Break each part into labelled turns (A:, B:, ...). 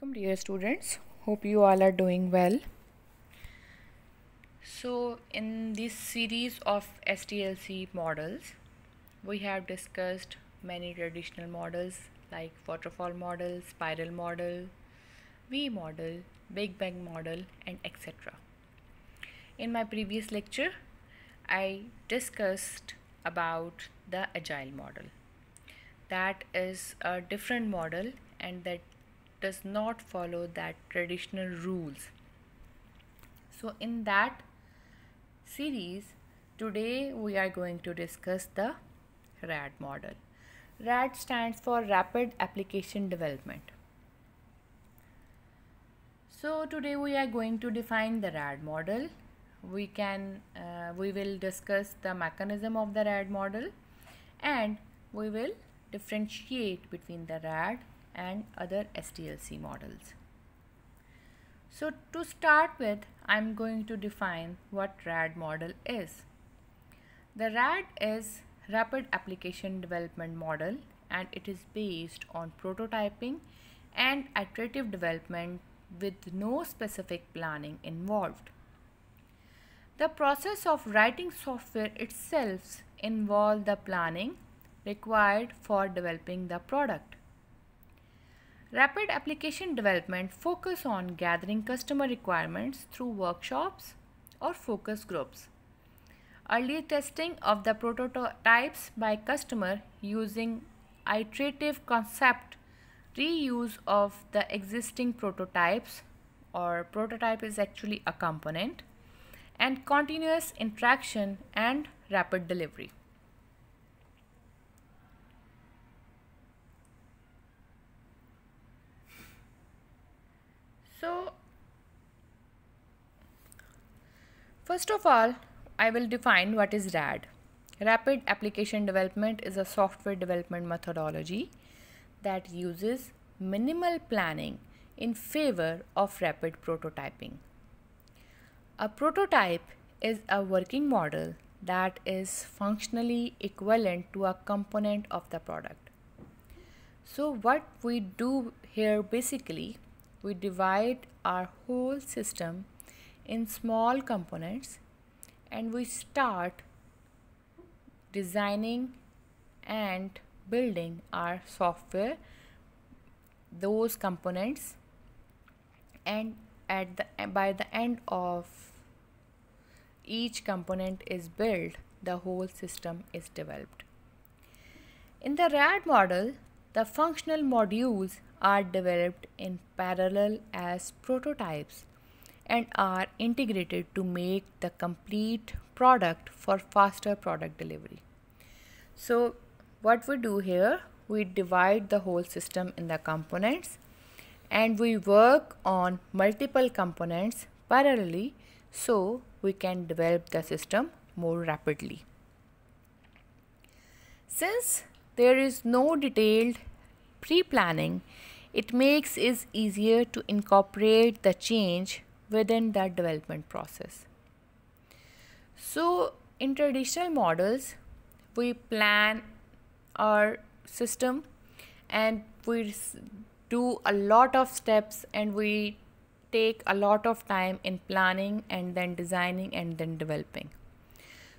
A: Welcome dear students, hope you all are doing well. So in this series of STLC models, we have discussed many traditional models like waterfall model, spiral model, V model, Big Bang model and etc. In my previous lecture, I discussed about the agile model. That is a different model and that does not follow that traditional rules. So in that series, today we are going to discuss the Rad model. Rad stands for Rapid Application Development. So today we are going to define the Rad model. We will discuss the mechanism of the Rad model and we will differentiate between the Rad and other STLC models. So to start with, I'm going to define what Rad model is. The Rad is Rapid Application Development Model and it is based on prototyping and iterative development with no specific planning involved. The process of writing software itself involves the planning required for developing the product. Rapid application development focus on gathering customer requirements through workshops or focus groups. Early testing of the prototypes by customer using iterative concept, reuse of the existing prototypes, or prototype is actually a component, and continuous interaction and rapid delivery. So, first of all, I will define what is RAD. Rapid Application Development is a software development methodology that uses minimal planning in favor of rapid prototyping. A prototype is a working model that is functionally equivalent to a component of the product. So what we do here basically, we divide our whole system in small components and we start designing and building our software, those components, and by the end of each component is built, the whole system is developed. In the Rad model, the functional modules are developed in parallel as prototypes and are integrated to make the complete product for faster product delivery. So what we do here, we divide the whole system in the components and we work on multiple components parallelly so we can develop the system more rapidly. Since there is no detailed pre-planning, it makes it easier to incorporate the change within the development process. So in traditional models, we plan our system and we do a lot of steps and we take a lot of time in planning and then designing and then developing.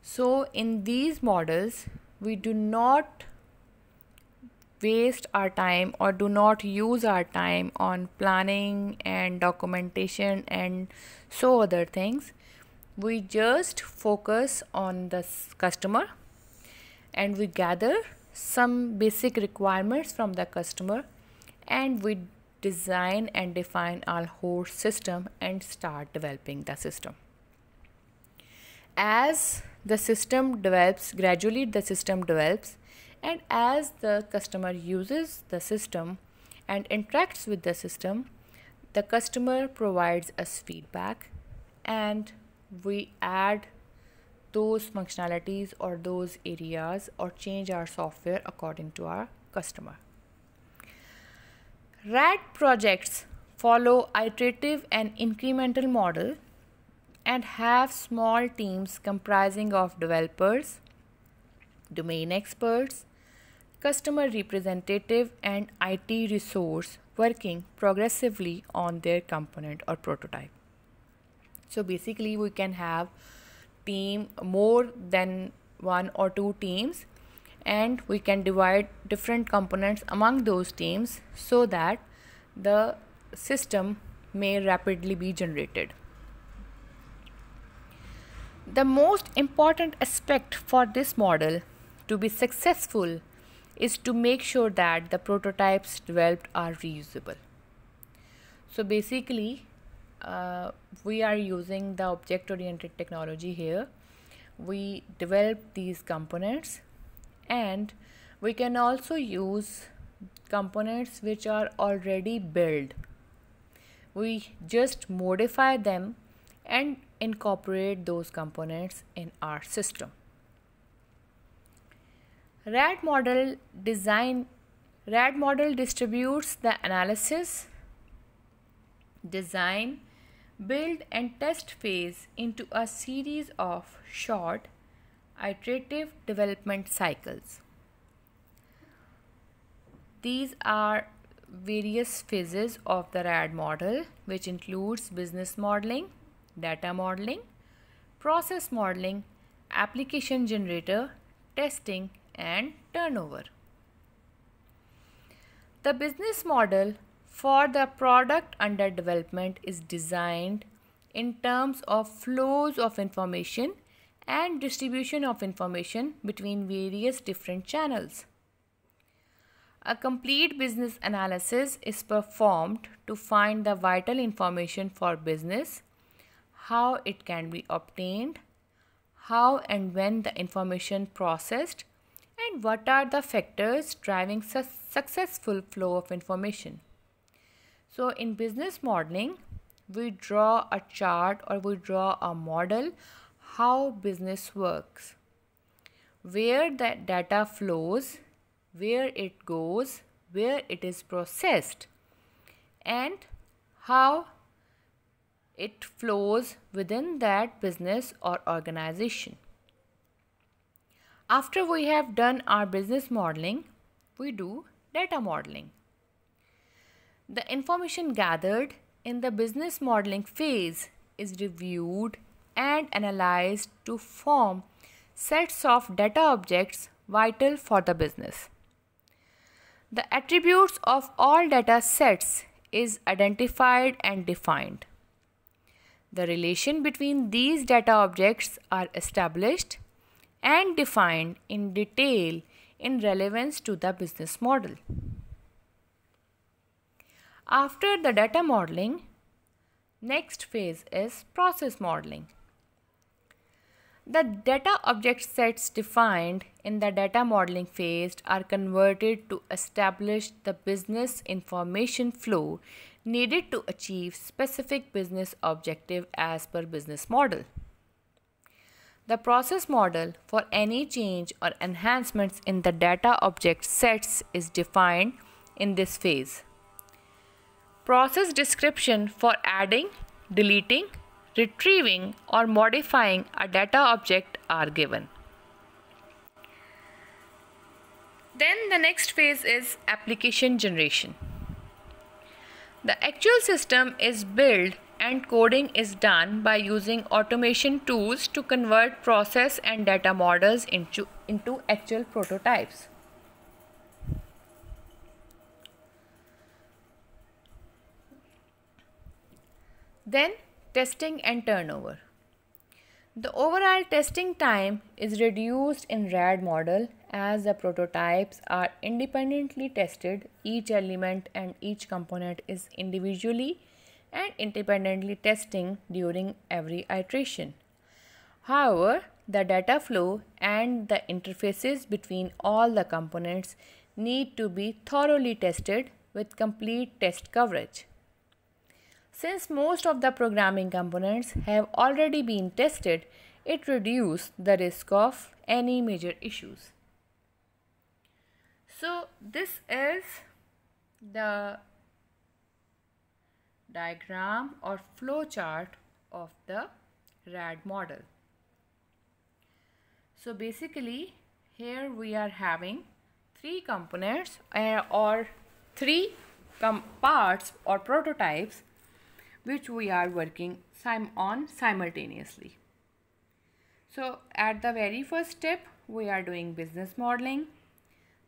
A: So in these models, we do not waste our time or do not use our time on planning and documentation and so other things. We just focus on the customer and we gather some basic requirements from the customer and we design and define our whole system and start developing the system. As the system develops, gradually the system develops, and as the customer uses the system and interacts with the system, the customer provides us feedback and we add those functionalities or those areas or change our software according to our customer. Rad projects follow iterative and incremental model and have small teams comprising of developers, domain experts, customer representative and IT resource working progressively on their component or prototype. So basically we can have team more than one or two teams, and we can divide different components among those teams so that the system may rapidly be generated. The most important aspect for this model to be successful is to make sure that the prototypes developed are reusable. So basically, we are using the object-oriented technology here. We develop these components, and we can also use components which are already built. We just modify them and incorporate those components in our system. Rad model distributes the analysis, design, build and test phase into a series of short iterative development cycles. These are various phases of the Rad model, which includes business modeling, data modeling, process modeling, application generator, testing, and turnover. The business model for the product under development is designed in terms of flows of information and distribution of information between various different channels. A complete business analysis is performed to find the vital information for business, how it can be obtained, how and when the information processed, and what are the factors driving successful flow of information. So in business modeling, we draw a chart or we draw a model how business works, where that data flows, where it goes, where it is processed, and how it flows within that business or organization. After we have done our business modeling, we do data modeling. The information gathered in the business modeling phase is reviewed and analyzed to form sets of data objects vital for the business. The attributes of all data sets is identified and defined. The relation between these data objects are established and defined in detail in relevance to the business model. After the data modeling, next phase is process modeling. The data object sets defined in the data modeling phase are converted to establish the business information flow needed to achieve specific business objective as per business model. The process model for any change or enhancements in the data object sets is defined in this phase. Process description for adding, deleting, retrieving or modifying a data object are given. Then the next phase is application generation. The actual system is built and coding is done by using automation tools to convert process and data models into actual prototypes. Then testing and turnover. The overall testing time is reduced in Rad model as the prototypes are independently tested. Each element and each component is individually and independently testing during every iteration. However, the data flow and the interfaces between all the components need to be thoroughly tested with complete test coverage. Since most of the programming components have already been tested, it reduces the risk of any major issues. So this is the diagram or flow chart of the Rad model. So basically here we are having three components or three parts or prototypes which we are working on simultaneously. So at the very first step, we are doing business modeling,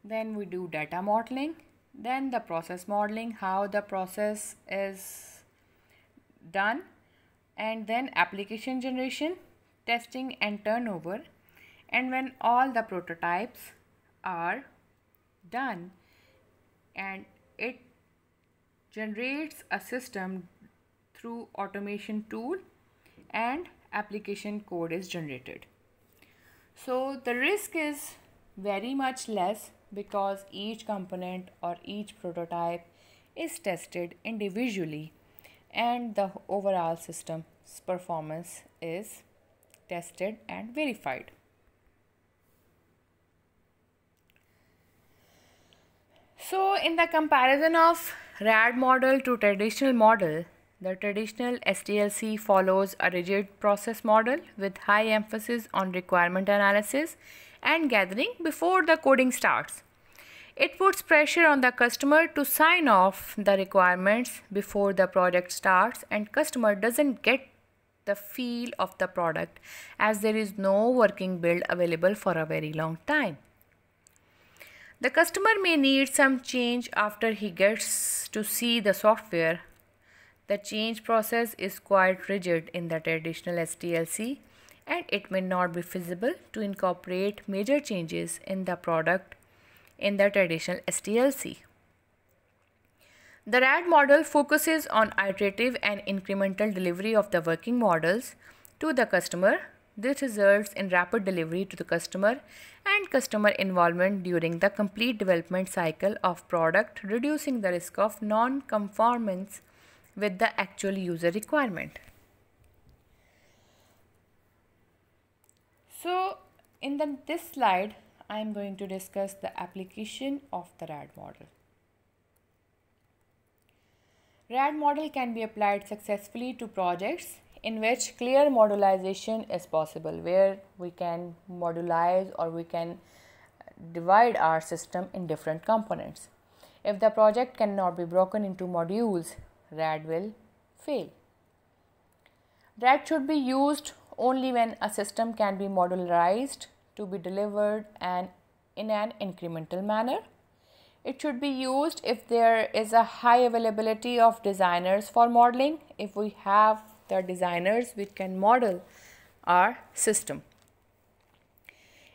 A: then we do data modeling, then the process modeling, how the process is done, and then application generation, testing and turnover. And when all the prototypes are done and it generates a system through automation tool and application code is generated. So the risk is very much less because each component or each prototype is tested individually and the overall system's performance is tested and verified. So in the comparison of Rad model to traditional model, the traditional SDLC follows a rigid process model with high emphasis on requirement analysis and gathering before the coding starts. It puts pressure on the customer to sign off the requirements before the project starts, and customer doesn't get the feel of the product as there is no working build available for a very long time. The customer may need some change after he gets to see the software. The change process is quite rigid in the traditional SDLC, and it may not be feasible to incorporate major changes in the product in the traditional SDLC. The Rad model focuses on iterative and incremental delivery of the working models to the customer. This results in rapid delivery to the customer and customer involvement during the complete development cycle of product, reducing the risk of non-conformance with the actual user requirement. So in this slide, I am going to discuss the application of the Rad model. Rad model can be applied successfully to projects in which clear modularization is possible, where we can modulize or we can divide our system in different components. If the project cannot be broken into modules, Rad will fail. Rad should be used only when a system can be modularized to be delivered in an incremental manner. It should be used if there is a high availability of designers for modeling, if we have the designers which can model our system.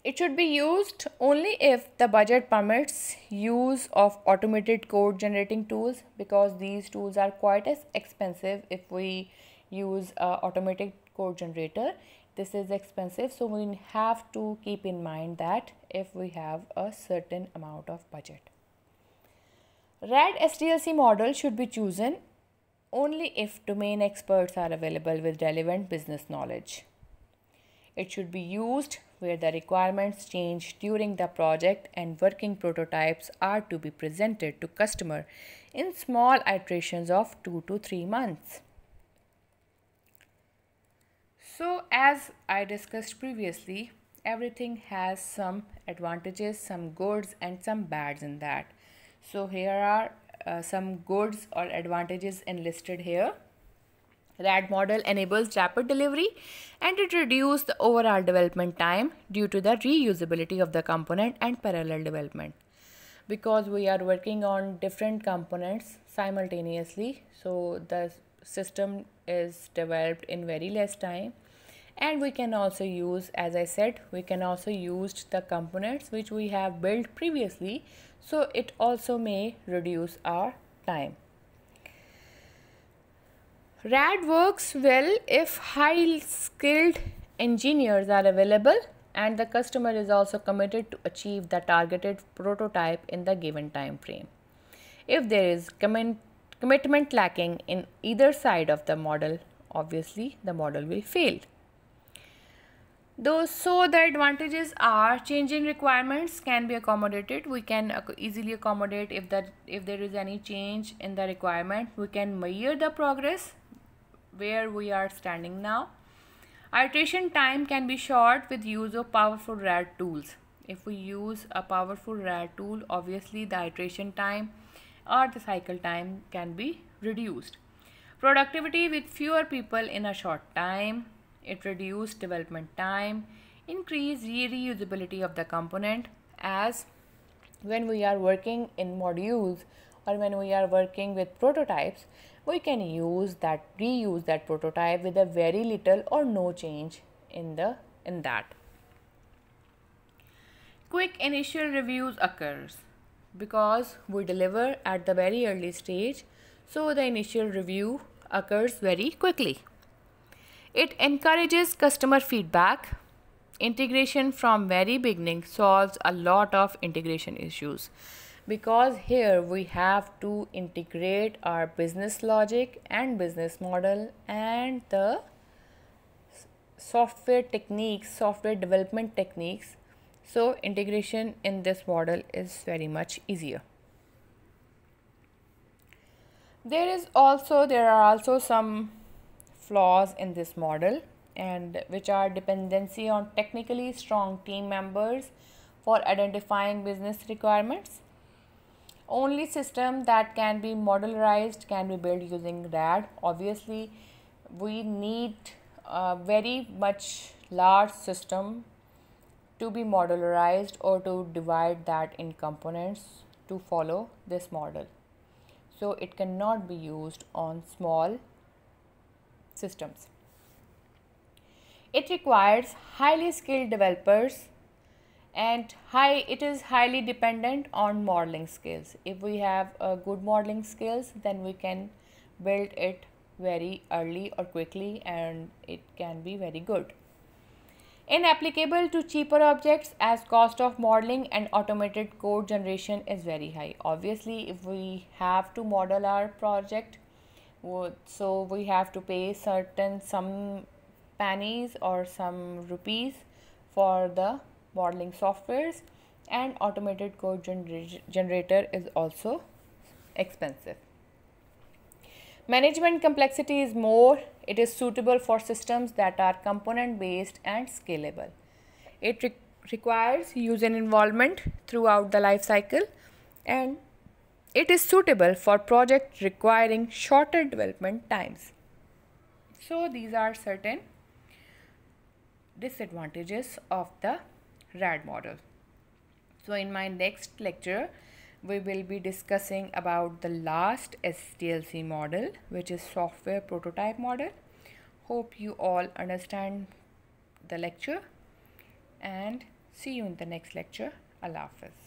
A: It should be used only if the budget permits use of automated code generating tools, because these tools are quite as expensive. If we use an automated code generator, this is expensive, so we have to keep in mind that if we have a certain amount of budget. Rad SDLC model should be chosen only if domain experts are available with relevant business knowledge. It should be used where the requirements change during the project and working prototypes are to be presented to customer in small iterations of 2 to 3 months. So as I discussed previously, everything has some advantages, some goods and some bads in that. So here are some goods or advantages enlisted here. Rad model enables rapid delivery and it reduces the overall development time due to the reusability of the component and parallel development. Because we are working on different components simultaneously, so the system is developed in very less time. And we can also use, as I said, we can also use the components which we have built previously, so it also may reduce our time. Rad works well if high skilled engineers are available and the customer is also committed to achieve the targeted prototype in the given time frame. If there is commitment lacking in either side of the model, obviously the model will fail. So the advantages are changing requirements can be accommodated. We can easily accommodate if there is any change in the requirement. We can measure the progress where we are standing now. Iteration time can be short with use of powerful Rad tools. If we use a powerful Rad tool, obviously the iteration time or the cycle time can be reduced. Productivity with fewer people in a short time. It reduced development time, increase reusability of the component, as when we are working in modules or when we are working with prototypes, we can reuse that prototype with a very little or no change in that. Quick initial reviews occurs because we deliver at the very early stage, so the initial review occurs very quickly. It encourages customer feedback. Integration from very beginning solves a lot of integration issues, because here we have to integrate our business logic and business model and the software techniques, software development techniques. So integration in this model is very much easier. There are also some flaws in this model, and which are dependency on technically strong team members for identifying business requirements. Only system that can be modularized can be built using Rad. Obviously, we need a very much large system to be modularized or to divide that in components to follow this model. So it cannot be used on small systems. It requires highly skilled developers, and it is highly dependent on modeling skills. If we have good modeling skills, then we can build it very early or quickly, and it can be very good. Inapplicable to cheaper objects, as cost of modeling and automated code generation is very high. Obviously, if we have to model our project, so we have to pay some pennies or some rupees for the modeling softwares, and automated code generator is also expensive. Management complexity is more. It is suitable for systems that are component based and scalable. It requires user involvement throughout the life cycle, and it is suitable for projects requiring shorter development times. So these are certain disadvantages of the Rad model. So in my next lecture, we will be discussing about the last SDLC model, which is software prototype model. Hope you all understand the lecture, and see you in the next lecture. Allah Hafiz.